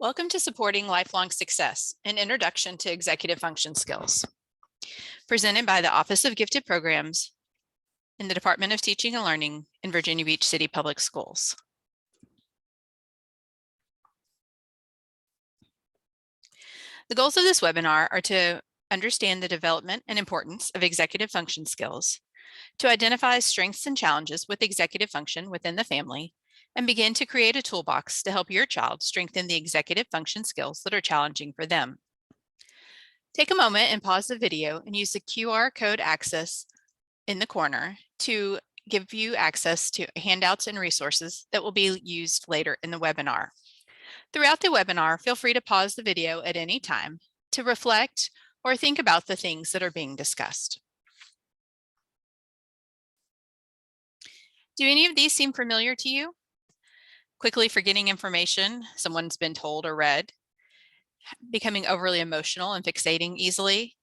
Welcome to Supporting Lifelong Success, an introduction to executive function skills. Presented by the Office of Gifted Programs in the Department of Teaching and Learning in Virginia Beach City Public Schools. The goals of this webinar are to understand the development and importance of executive function skills, to identify strengths and challenges with executive function within the family, and begin to create a toolbox to help your child strengthen the executive function skills that are challenging for them. Take a moment and pause the video and use the QR code access in the corner to give you access to handouts and resources that will be used later in the webinar. Throughout the webinar, feel free to pause the video at any time to reflect or think about the things that are being discussed. Do any of these seem familiar to you? Quickly forgetting information someone's been told or read, becoming overly emotional and fixating easily,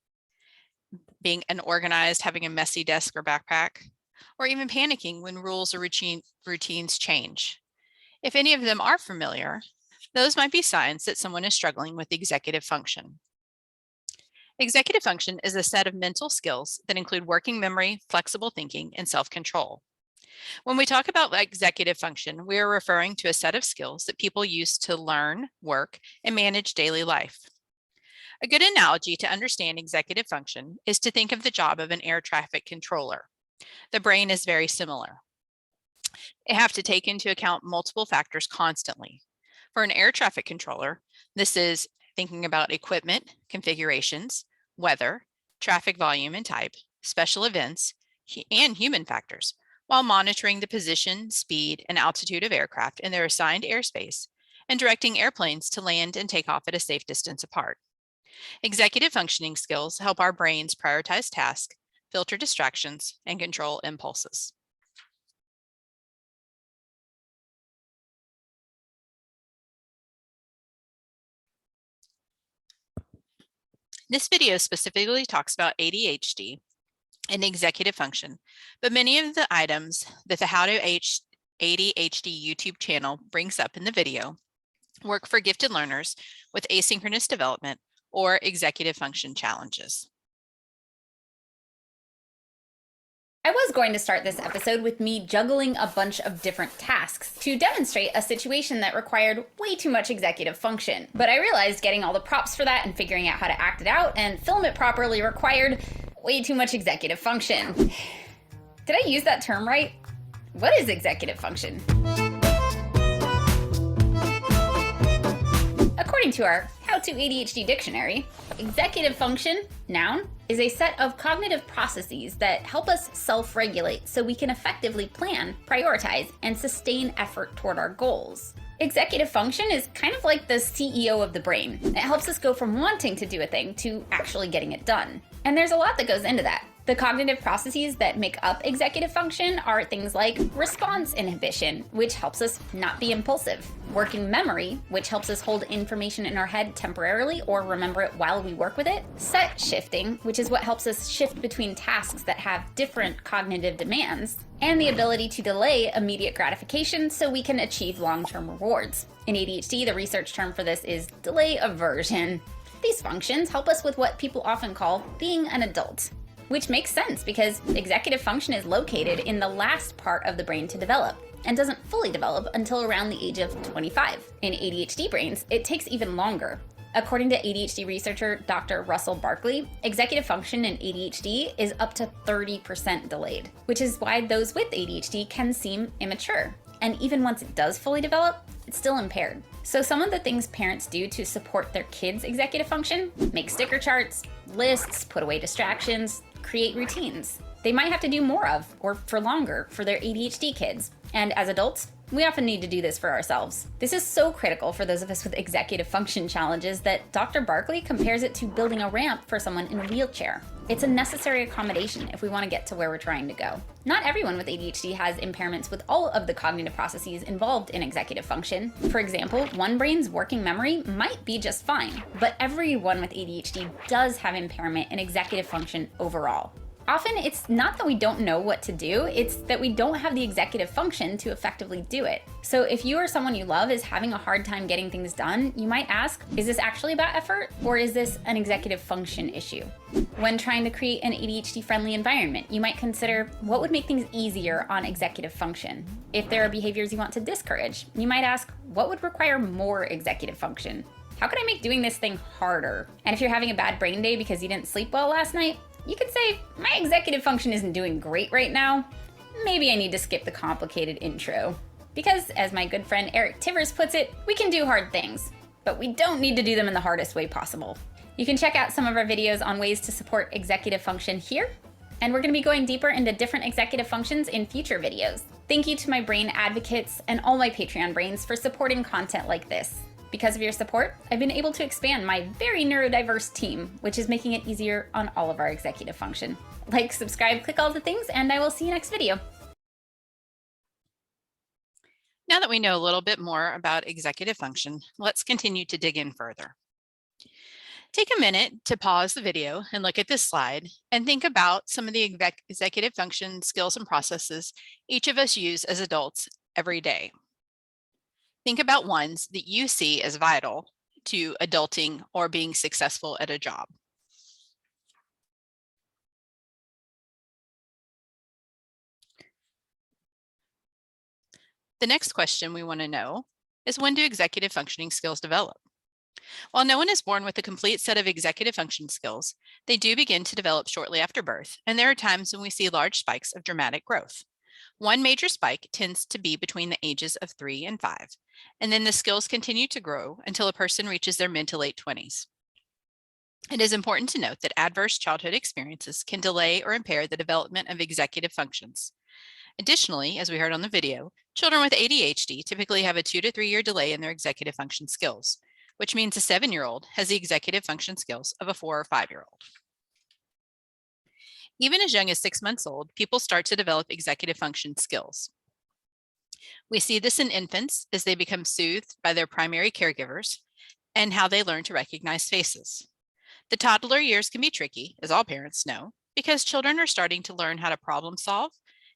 being unorganized, having a messy desk or backpack, or even panicking when rules or routines change. If any of them are familiar, those might be signs that someone is struggling with executive function. Executive function is a set of mental skills that include working memory, flexible thinking, and self-control. When we talk about executive function, we are referring to a set of skills that people use to learn, work, and manage daily life. A good analogy to understand executive function is to think of the job of an air traffic controller. The brain is very similar. They have to take into account multiple factors constantly. For an air traffic controller, this is thinking about equipment, configurations, weather, traffic volume and type, special events, and human factors, while monitoring the position, speed, and altitude of aircraft in their assigned airspace and directing airplanes to land and take off at a safe distance apart. Executive functioning skills help our brains prioritize tasks, filter distractions, and control impulses. This video specifically talks about ADHD and executive function, but many of the items that the How to ADHD YouTube channel brings up in the video work for gifted learners with asynchronous development or executive function challenges. I was going to start this episode with me juggling a bunch of different tasks to demonstrate a situation that required way too much executive function. But I realized getting all the props for that and figuring out how to act it out and film it properly required way too much executive function. Did I use that term right? What is executive function? According to our How to ADHD dictionary, executive function, noun, is a set of cognitive processes that help us self-regulate so we can effectively plan, prioritize, and sustain effort toward our goals. Executive function is kind of like the CEO of the brain. It helps us go from wanting to do a thing to actually getting it done. And there's a lot that goes into that. The cognitive processes that make up executive function are things like response inhibition, which helps us not be impulsive, working memory, which helps us hold information in our head temporarily or remember it while we work with it, set shifting, which is what helps us shift between tasks that have different cognitive demands, and the ability to delay immediate gratification so we can achieve long-term rewards. In ADHD, the research term for this is delay aversion. These functions help us with what people often call being an adult, which makes sense because executive function is located in the last part of the brain to develop and doesn't fully develop until around the age of 25. In ADHD brains, it takes even longer. According to ADHD researcher Dr. Russell Barkley, executive function in ADHD is up to 30% delayed, which is why those with ADHD can seem immature. And even once it does fully develop, it's still impaired. So some of the things parents do to support their kids' executive function: make sticker charts, lists, put away distractions, create routines. They might have to do more of, or for longer, for their ADHD kids. And as adults, we often need to do this for ourselves. This is so critical for those of us with executive function challenges that Dr. Barkley compares it to building a ramp for someone in a wheelchair. It's a necessary accommodation if we want to get to where we're trying to go. Not everyone with ADHD has impairments with all of the cognitive processes involved in executive function. For example, one brain's working memory might be just fine, but everyone with ADHD does have impairment in executive function overall. Often it's not that we don't know what to do, it's that we don't have the executive function to effectively do it. So if you or someone you love is having a hard time getting things done, you might ask, is this actually about effort or is this an executive function issue? When trying to create an ADHD-friendly environment, you might consider what would make things easier on executive function. If there are behaviors you want to discourage, you might ask, what would require more executive function? How could I make doing this thing harder? And if you're having a bad brain day because you didn't sleep well last night, you could say, my executive function isn't doing great right now. Maybe I need to skip the complicated intro. Because, as my good friend Eric Tivers puts it, we can do hard things, but we don't need to do them in the hardest way possible. You can check out some of our videos on ways to support executive function here, and we're going to be going deeper into different executive functions in future videos. Thank you to my brain advocates and all my Patreon brains for supporting content like this. Because of your support, I've been able to expand my very neurodiverse team, which is making it easier on all of our executive function. Like, subscribe, click all the things, and I will see you next video. Now that we know a little bit more about executive function, let's continue to dig in further. Take a minute to pause the video and look at this slide and think about some of the executive function skills and processes each of us use as adults every day. Think about ones that you see as vital to adulting or being successful at a job. The next question we want to know is, when do executive functioning skills develop? While no one is born with a complete set of executive function skills, they do begin to develop shortly after birth, and there are times when we see large spikes of dramatic growth. One major spike tends to be between the ages of 3 and 5, and then the skills continue to grow until a person reaches their mid to late 20s. It is important to note that adverse childhood experiences can delay or impair the development of executive functions. Additionally, as we heard on the video, children with ADHD typically have a 2 to 3 year delay in their executive function skills, which means a 7-year-old has the executive function skills of a 4 or 5-year-old. Even as young as 6 months old, people start to develop executive function skills. We see this in infants as they become soothed by their primary caregivers and how they learn to recognize faces. The toddler years can be tricky, as all parents know, because children are starting to learn how to problem solve,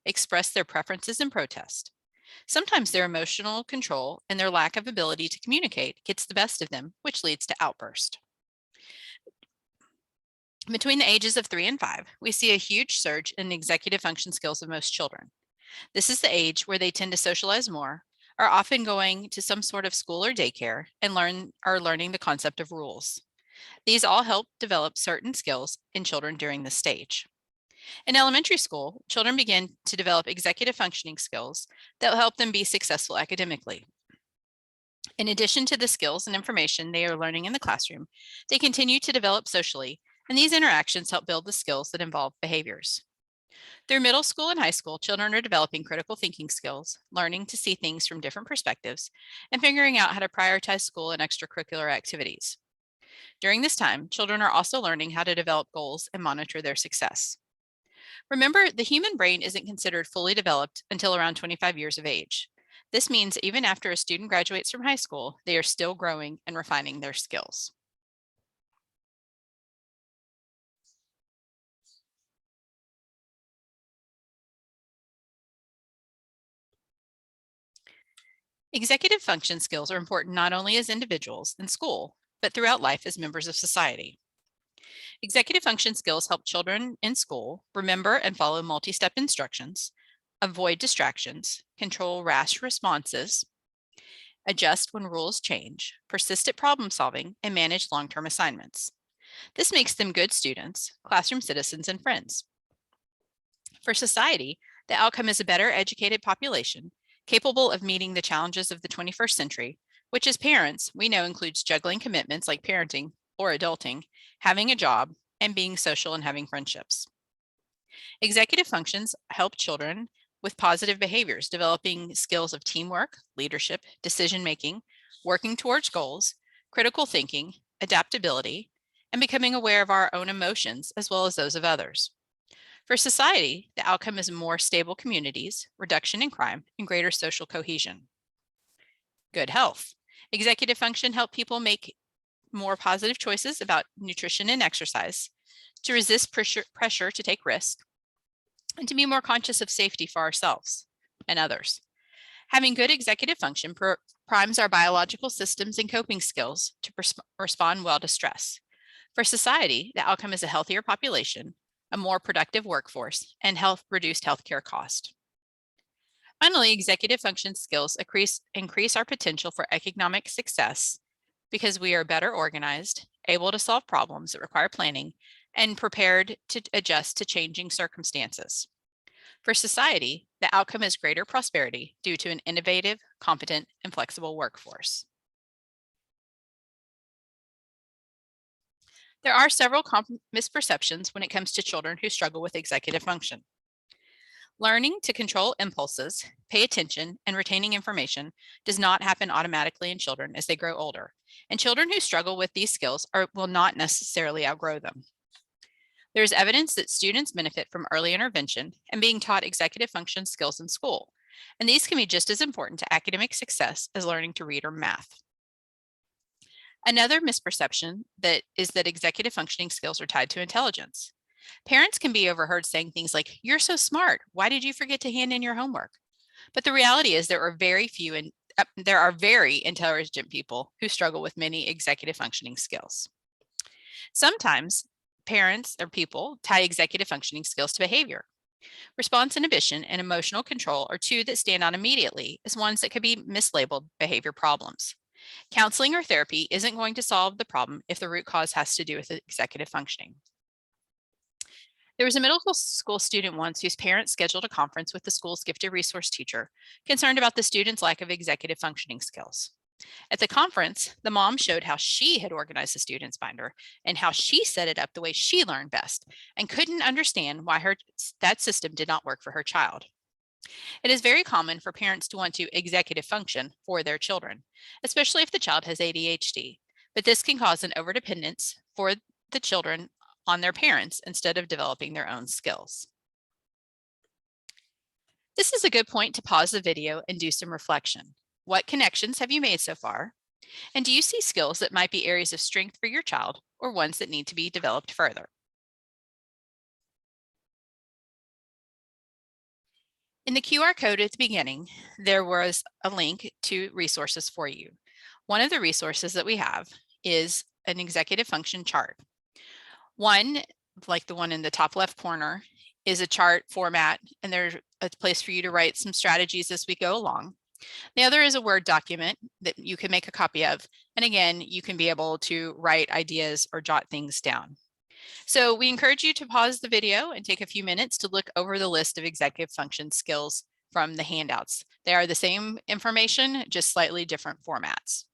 express their preferences, and protest. Sometimes their emotional control and their lack of ability to communicate gets the best of them, which leads to outburst. Between the ages of 3 and 5, we see a huge surge in the executive function skills of most children. This is the age where they tend to socialize more, are often going to some sort of school or daycare, and are learning the concept of rules. These all help develop certain skills in children during this stage. In elementary school, children begin to develop executive functioning skills that will help them be successful academically. In addition to the skills and information they are learning in the classroom, they continue to develop socially, and these interactions help build the skills that involve behaviors. Through middle school and high school, children are developing critical thinking skills, learning to see things from different perspectives, and figuring out how to prioritize school and extracurricular activities. During this time, children are also learning how to develop goals and monitor their success. Remember, the human brain isn't considered fully developed until around 25 years of age. This means even after a student graduates from high school, they are still growing and refining their skills. Executive function skills are important not only as individuals in school, but throughout life as members of society. Executive function skills help children in school remember and follow multi-step instructions, avoid distractions, control rash responses, adjust when rules change, persist at problem solving, and manage long-term assignments. This makes them good students, classroom citizens, and friends. For society, the outcome is a better educated population capable of meeting the challenges of the 21st century, which as parents, we know includes juggling commitments like parenting or adulting, having a job, and being social and having friendships. Executive functions help children with positive behaviors, developing skills of teamwork, leadership, decision-making, working towards goals, critical thinking, adaptability, and becoming aware of our own emotions as well as those of others. For society, the outcome is more stable communities, reduction in crime, and greater social cohesion. Good health. Executive function help people make more positive choices about nutrition and exercise, to resist pressure to take risk, and to be more conscious of safety for ourselves and others. Having good executive function primes our biological systems and coping skills to respond well to stress. For society, the outcome is a healthier population, a more productive workforce, and reduced healthcare cost. Finally, executive function skills increase our potential for economic success because we are better organized, able to solve problems that require planning, and prepared to adjust to changing circumstances. For society, the outcome is greater prosperity due to an innovative, competent, and flexible workforce. There are several misperceptions when it comes to children who struggle with executive function. Learning to control impulses, pay attention, and retaining information does not happen automatically in children as they grow older, and children who struggle with these skills will not necessarily outgrow them. There is evidence that students benefit from early intervention and being taught executive function skills in school, and these can be just as important to academic success as learning to read or math. Another misperception is that executive functioning skills are tied to intelligence. Parents can be overheard saying things like, "You're so smart. Why did you forget to hand in your homework?" But the reality is there are very intelligent people who struggle with many executive functioning skills. Sometimes parents or people tie executive functioning skills to behavior. Response inhibition and emotional control are two that stand out immediately as ones that could be mislabeled behavior problems. Counseling or therapy isn't going to solve the problem if the root cause has to do with executive functioning. There was a middle school student once whose parents scheduled a conference with the school's gifted resource teacher, concerned about the student's lack of executive functioning skills. At the conference, the mom showed how she had organized the student's binder and how she set it up the way she learned best, and couldn't understand why that system did not work for her child. It is very common for parents to want to executive function for their children, especially if the child has ADHD, but this can cause an overdependence for the children on their parents instead of developing their own skills. This is a good point to pause the video and do some reflection. What connections have you made so far? And do you see skills that might be areas of strength for your child or ones that need to be developed further? In the QR code at the beginning, there was a link to resources for you. One of the resources that we have is an executive function chart. One, like the one in the top left corner, is a chart format, and there's a place for you to write some strategies as we go along. The other is a Word document that you can make a copy of. And again, you can be able to write ideas or jot things down. So we encourage you to pause the video and take a few minutes to look over the list of executive function skills from the handouts. They are the same information, just slightly different formats.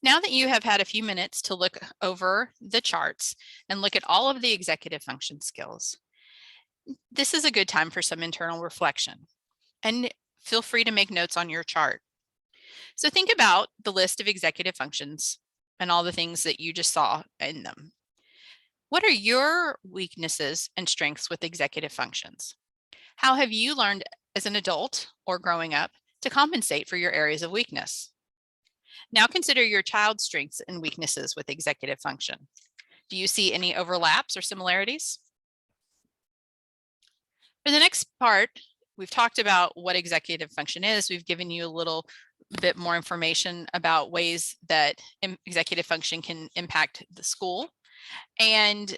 Now that you have had a few minutes to look over the charts and look at all of the executive function skills, this is a good time for some internal reflection. And feel free to make notes on your chart. So think about the list of executive functions and all the things that you just saw in them. What are your weaknesses and strengths with executive functions? How have you learned as an adult or growing up to compensate for your areas of weakness? Now consider your child's strengths and weaknesses with executive function. Do you see any overlaps or similarities? For the next part, we've talked about what executive function is. We've given you a little bit more information about ways that executive function can impact the school. And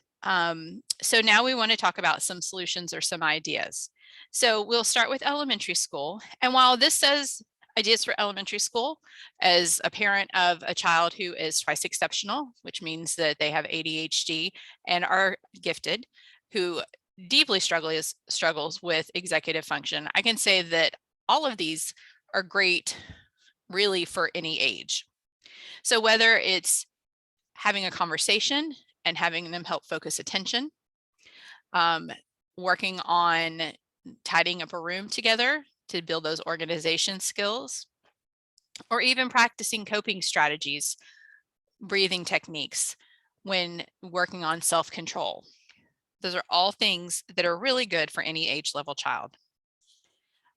so now we want to talk about some solutions or some ideas. So we'll start with elementary school. And while this says ideas for elementary school, as a parent of a child who is twice exceptional, which means that they have ADHD and are gifted, who deeply struggles with executive function, I can say that all of these are great really for any age. So whether it's having a conversation and having them help focus attention, working on tidying up a room together to build those organization skills, or even practicing coping strategies, breathing techniques when working on self-control. Those are all things that are really good for any age level child.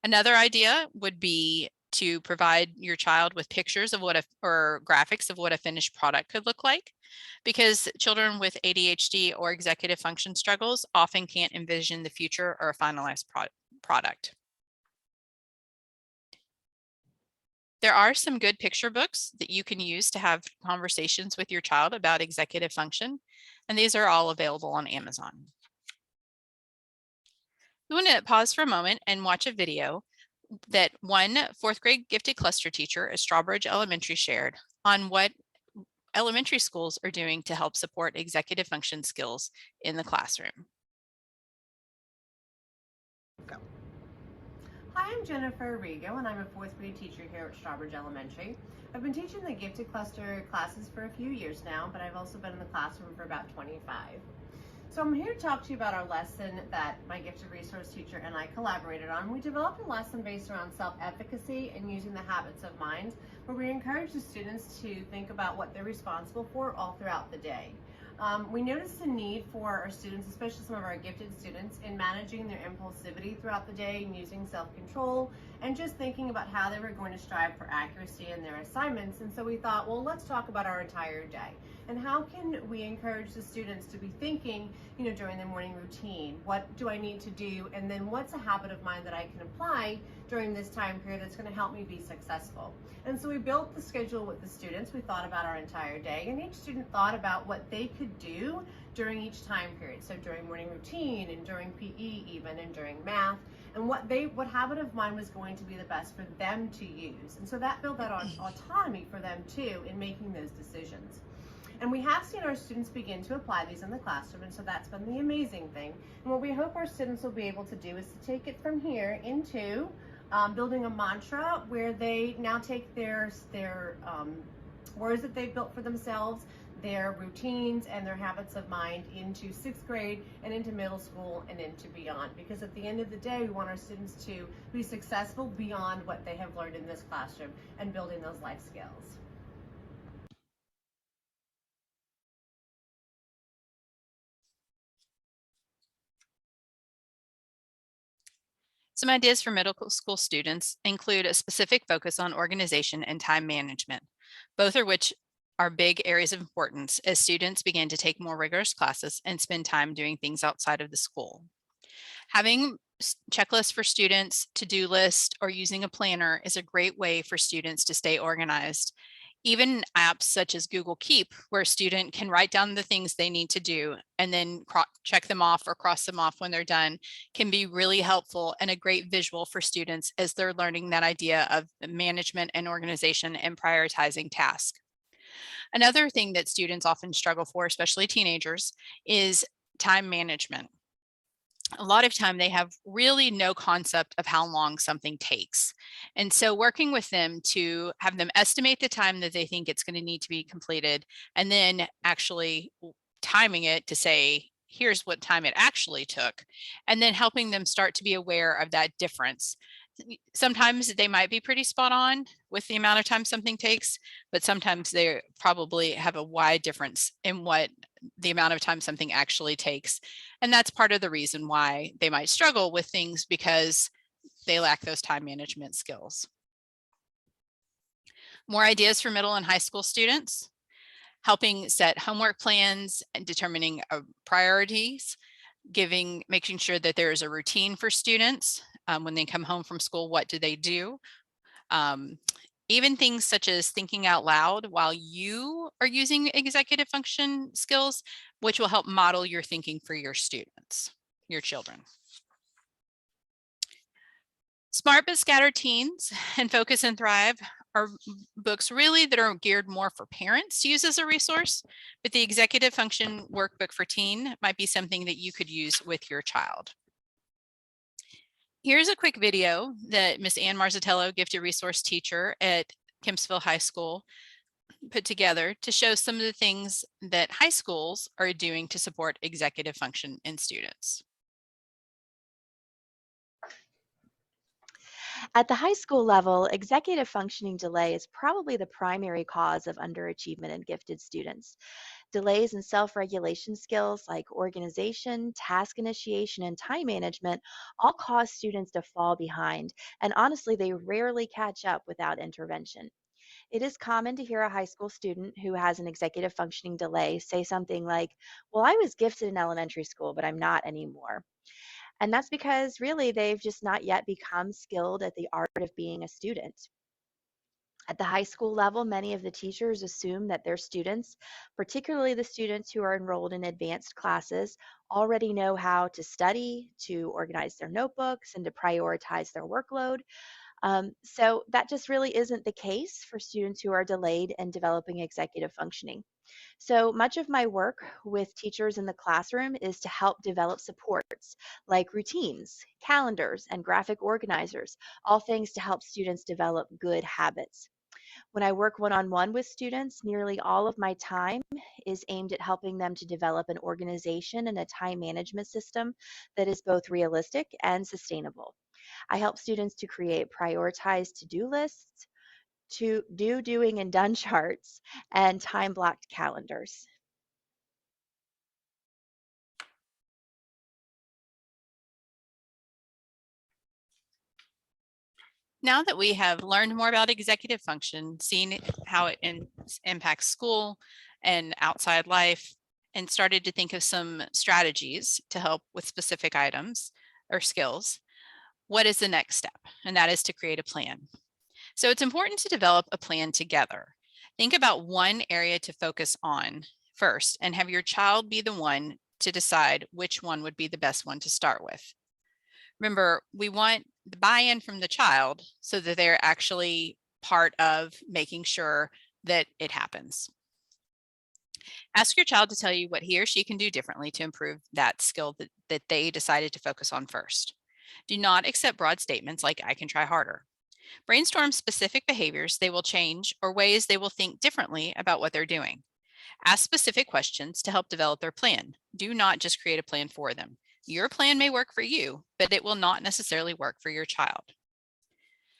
Another idea would be to provide your child with pictures of or graphics of what a finished product could look like, because children with ADHD or executive function struggles often can't envision the future or a finalized product. There are some good picture books that you can use to have conversations with your child about executive function, and these are all available on Amazon. We want to pause for a moment and watch a video that one fourth grade gifted cluster teacher at Strawbridge Elementary shared on what elementary schools are doing to help support executive function skills in the classroom. Go. Hi, I'm Jennifer Rigo, and I'm a fourth grade teacher here at Strawbridge Elementary. I've been teaching the gifted cluster classes for a few years now, but I've also been in the classroom for about 25. So I'm here to talk to you about our lesson that my gifted resource teacher and I collaborated on. We developed a lesson based around self-efficacy and using the habits of mind, where we encourage the students to think about what they're responsible for all throughout the day. We noticed a need for our students, especially some of our gifted students, in managing their impulsivity throughout the day and using self-control and just thinking about how they were going to strive for accuracy in their assignments. And so we thought, well, let's talk about our entire day and how can we encourage the students to be thinking, during their morning routine, what do I need to do? And then what's a habit of mine that I can apply during this time period that's going to help me be successful? And so we built the schedule with the students. We thought about our entire day, and each student thought about what they could do during each time period. So during morning routine and during PE even, and during math, and what habit of mind was going to be the best for them to use. And so that built that autonomy for them too in making those decisions. And we have seen our students begin to apply these in the classroom, and so that's been the amazing thing. And what we hope our students will be able to do is to take it from here into building a mantra, where they now take their words that they've built for themselves, their routines and their habits of mind into 6th grade and into middle school and into beyond. Because at the end of the day, we want our students to be successful beyond what they have learned in this classroom and building those life skills. Some ideas for middle school students include a specific focus on organization and time management, both of which are big areas of importance as students begin to take more rigorous classes and spend time doing things outside of the school. Having checklists for students, to-do list, or using a planner is a great way for students to stay organized. Even apps such as Google Keep, where a student can write down the things they need to do and then check them off or cross them off when they're done, can be really helpful and a great visual for students as they're learning that idea of management and organization and prioritizing tasks. Another thing that students often struggle for, especially teenagers, is time management. A lot of time they have really no concept of how long something takes. And so working with them to have them estimate the time that they think it's going to need to be completed, and then actually timing it to say, here's what time it actually took, and then helping them start to be aware of that difference. Sometimes they might be pretty spot on with the amount of time something takes, but sometimes they probably have a wide difference in what the amount of time something actually takes. And that's part of the reason why they might struggle with things, because they lack those time management skills. More ideas for middle and high school students: helping set homework plans and determining priorities, making sure that there is a routine for students. When they come home from school, what do they do? Even things such as thinking out loud while you are using executive function skills, which will help model your thinking for your students, your children. Smart but Scattered Teens and Focus and Thrive are books really that are geared more for parents to use as a resource, but the executive function workbook for teen might be something that you could use with your child. Here's a quick video that Miss Ann Marzatello, gifted resource teacher at Kempsville High School, put together to show some of the things that high schools are doing to support executive function in students. At the high school level, executive functioning delay is probably the primary cause of underachievement in gifted students. Delays in self regulation skills like organization, task initiation, and time management all cause students to fall behind, and honestly, they rarely catch up without intervention. It is common to hear a high school student who has an executive functioning delay say something like, "Well, I was gifted in elementary school, but I'm not anymore." And that's because really they've just not yet become skilled at the art of being a student. At the high school level, many of the teachers assume that their students, particularly the students who are enrolled in advanced classes, already know how to study, to organize their notebooks, and to prioritize their workload. So that just really isn't the case for students who are delayed in developing executive functioning. So much of my work with teachers in the classroom is to help develop supports like routines, calendars, and graphic organizers, all things to help students develop good habits. When I work one on one with students, nearly all of my time is aimed at helping them to develop an organization and a time management system that is both realistic and sustainable. I help students to create prioritized to do lists, to do, doing, and done charts, and time blocked calendars. Now that we have learned more about executive function, seen how it impacts school and outside life, and started to think of some strategies to help with specific items or skills, what is the next step? And that is to create a plan. So it's important to develop a plan together. Think about one area to focus on first and have your child be the one to decide which one would be the best one to start with. Remember, we want the buy-in from the child so that they're actually part of making sure that it happens. Ask your child to tell you what he or she can do differently to improve that skill that they decided to focus on first. Do not accept broad statements like "I can try harder." Brainstorm specific behaviors they will change or ways they will think differently about what they're doing. Ask specific questions to help develop their plan. Do not just create a plan for them. Your plan may work for you, but it will not necessarily work for your child.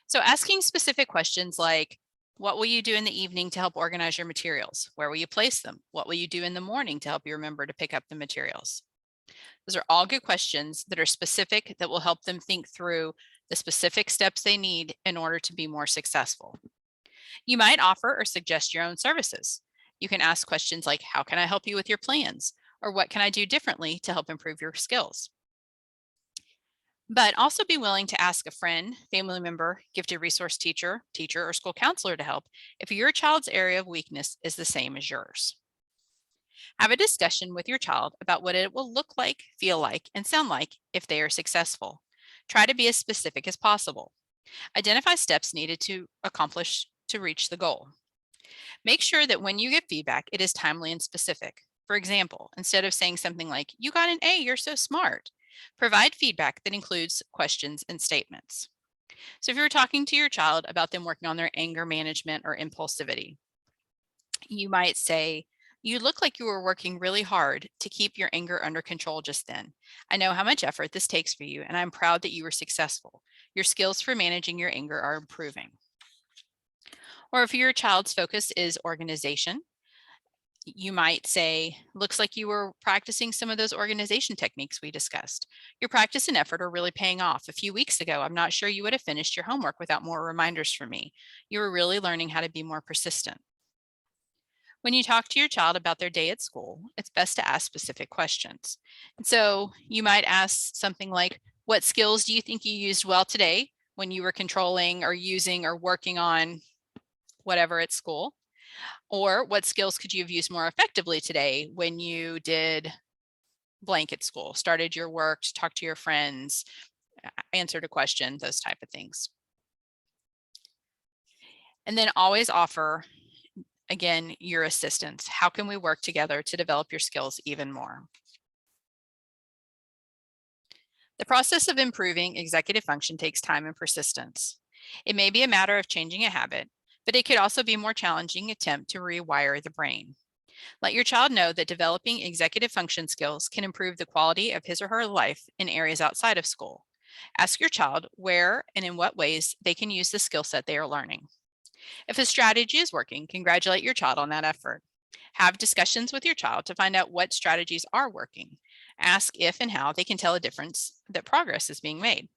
So asking specific questions like, what will you do in the evening to help organize your materials? Where will you place them? What will you do in the morning to help you remember to pick up the materials? Those are all good questions that are specific that will help them think through the specific steps they need in order to be more successful. You might offer or suggest your own services. You can ask questions like, how can I help you with your plans? Or what can I do differently to help improve your skills? But also be willing to ask a friend, family member, gifted resource teacher, or school counselor to help if your child's area of weakness is the same as yours. Have a discussion with your child about what it will look like, feel like, and sound like if they are successful. Try to be as specific as possible. Identify steps needed to accomplish to reach the goal. Make sure that when you give feedback, it is timely and specific. For example, instead of saying something like, "You got an A, you're so smart," provide feedback that includes questions and statements. So if you're talking to your child about them working on their anger management or impulsivity, you might say, "You look like you were working really hard to keep your anger under control just then. I know how much effort this takes for you, and I'm proud that you were successful. Your skills for managing your anger are improving." Or if your child's focus is organization, you might say, "Looks like you were practicing some of those organization techniques we discussed. Your practice and effort are really paying off. A few weeks ago, I'm not sure you would have finished your homework without more reminders from me. You were really learning how to be more persistent." When you talk to your child about their day at school, it's best to ask specific questions. And so you might ask something like, "What skills do you think you used well today when you were controlling or using or working on whatever at school?" Or, "What skills could you have used more effectively today when you did blank at school, started your work, talked to your friends, answered a question," those type of things. And then always offer, again, your assistance. How can we work together to develop your skills even more? The process of improving executive function takes time and persistence. It may be a matter of changing a habit, but it could also be a more challenging attempt to rewire the brain. Let your child know that developing executive function skills can improve the quality of his or her life in areas outside of school. Ask your child where and in what ways they can use the skill set they are learning. If a strategy is working, congratulate your child on that effort. Have discussions with your child to find out what strategies are working. Ask if and how they can tell a difference that progress is being made.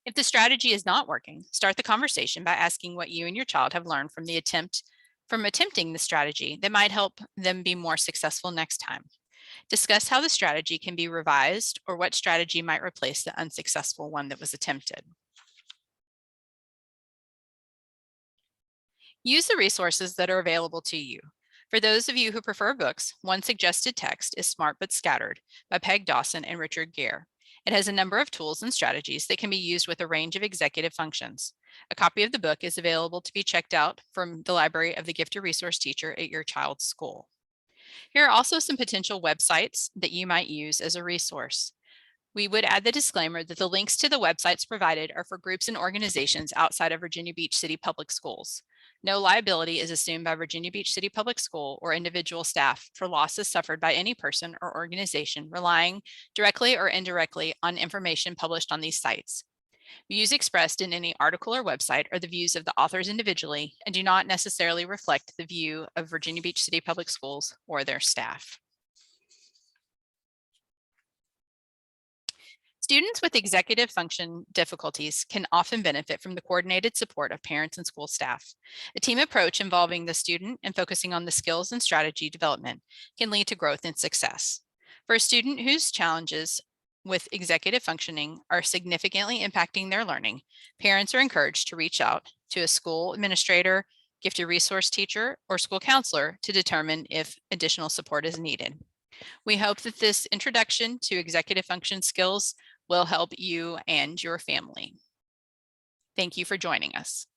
If the strategy is not working, start the conversation by asking what you and your child have learned from attempting the strategy that might help them be more successful next time. Discuss how the strategy can be revised or what strategy might replace the unsuccessful one that was attempted. Use the resources that are available to you. For those of you who prefer books, one suggested text is Smart But Scattered by Peg Dawson and Richard Gere. It has a number of tools and strategies that can be used with a range of executive functions. A copy of the book is available to be checked out from the library of the Gifted Resource Teacher at your child's school. Here are also some potential websites that you might use as a resource. We would add the disclaimer that the links to the websites provided are for groups and organizations outside of Virginia Beach City Public Schools. No liability is assumed by Virginia Beach City Public School or individual staff for losses suffered by any person or organization relying directly or indirectly on information published on these sites. Views expressed in any article or website are the views of the authors individually and do not necessarily reflect the view of Virginia Beach City Public Schools or their staff. Students with executive function difficulties can often benefit from the coordinated support of parents and school staff. A team approach involving the student and focusing on the skills and strategy development can lead to growth and success. For a student whose challenges with executive functioning are significantly impacting their learning, parents are encouraged to reach out to a school administrator, gifted resource teacher, or school counselor to determine if additional support is needed. We hope that this introduction to executive function skills will help you and your family. Thank you for joining us.